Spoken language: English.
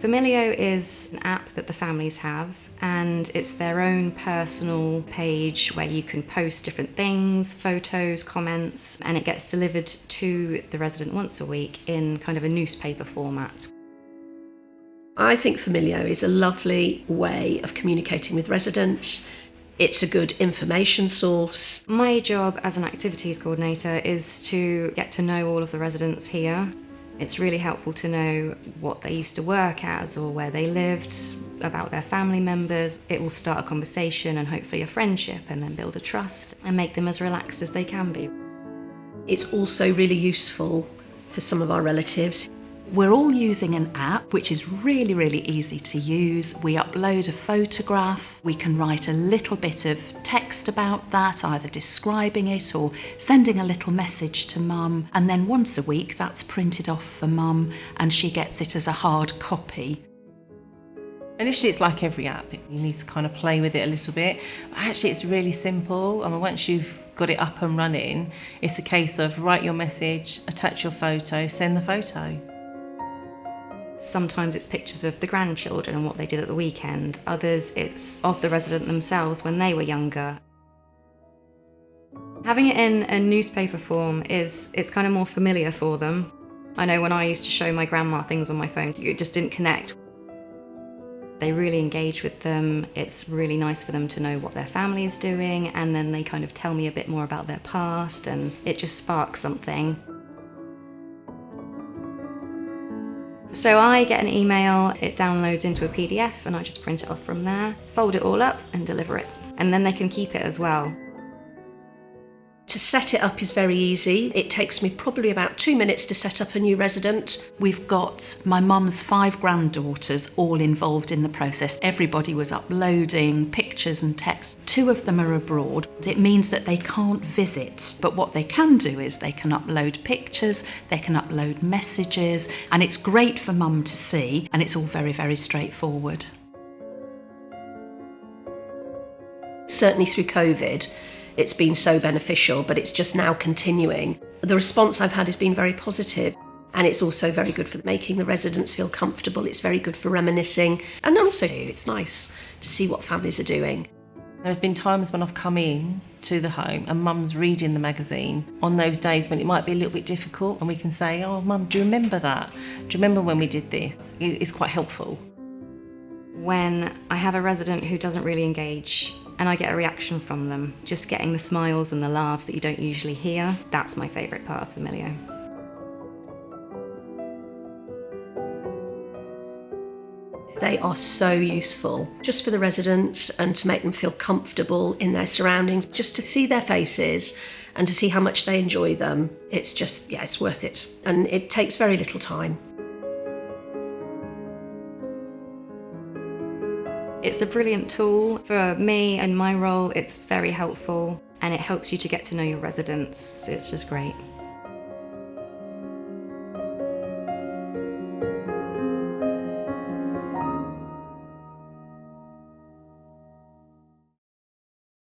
Famileo is an app that the families have, and it's their own personal page where you can post different things, photos, comments, and it gets delivered to the resident once a week in kind of a newspaper format. I think Famileo is a lovely way of communicating with residents. It's a good information source. My job as an activities coordinator is to get to know all of the residents here. It's really helpful to know what they used to work as or where they lived, about their family members. It will start a conversation and hopefully a friendship, and then build a trust and make them as relaxed as they can be. It's also really useful for some of our relatives. We're all using an app which is really, really easy to use. We upload a photograph, we can write a little bit of text about that, either describing it or sending a little message to mum, and then once a week that's printed off for mum and she gets it as a hard copy. Initially it's like every app, you need to kind of play with it a little bit. But actually it's really simple. I mean, once you've got it up and running, it's a case of write your message, attach your photo, send the photo. Sometimes it's pictures of the grandchildren and what they did at the weekend. Others, it's of the resident themselves when they were younger. Having it in a newspaper form it's kind of more familiar for them. I know when I used to show my grandma things on my phone, it just didn't connect. They really engage with them. It's really nice for them to know what their family is doing, and then they kind of tell me a bit more about their past, and it just sparks something. So I get an email, it downloads into a PDF, and I just print it off from there, fold it all up and deliver it. And then they can keep it as well. To set it up is very easy. It takes me probably about 2 minutes to set up a new resident. We've got my mum's 5 granddaughters all involved in the process. Everybody was uploading pictures and text. 2 of them are abroad. It means that they can't visit, but what they can do is they can upload pictures, they can upload messages, and it's great for mum to see, and it's all very, very straightforward. Certainly through COVID, it's been so beneficial, but it's just now continuing. The response I've had has been very positive, and it's also very good for making the residents feel comfortable. It's very good for reminiscing, and also it's nice to see what families are doing. There have been times when I've come in to the home and mum's reading the magazine on those days when it might be a little bit difficult, and we can say, oh mum, do you remember that? Do you remember when we did this? It's quite helpful. When I have a resident who doesn't really engage and I get a reaction from them, just getting the smiles and the laughs that you don't usually hear, that's my favourite part of Famileo. They are so useful just for the residents and to make them feel comfortable in their surroundings, just to see their faces and to see how much they enjoy them. It's just, yeah, it's worth it. And it takes very little time. It's a brilliant tool. For me and my role, it's very helpful, and it helps you to get to know your residents. It's just great.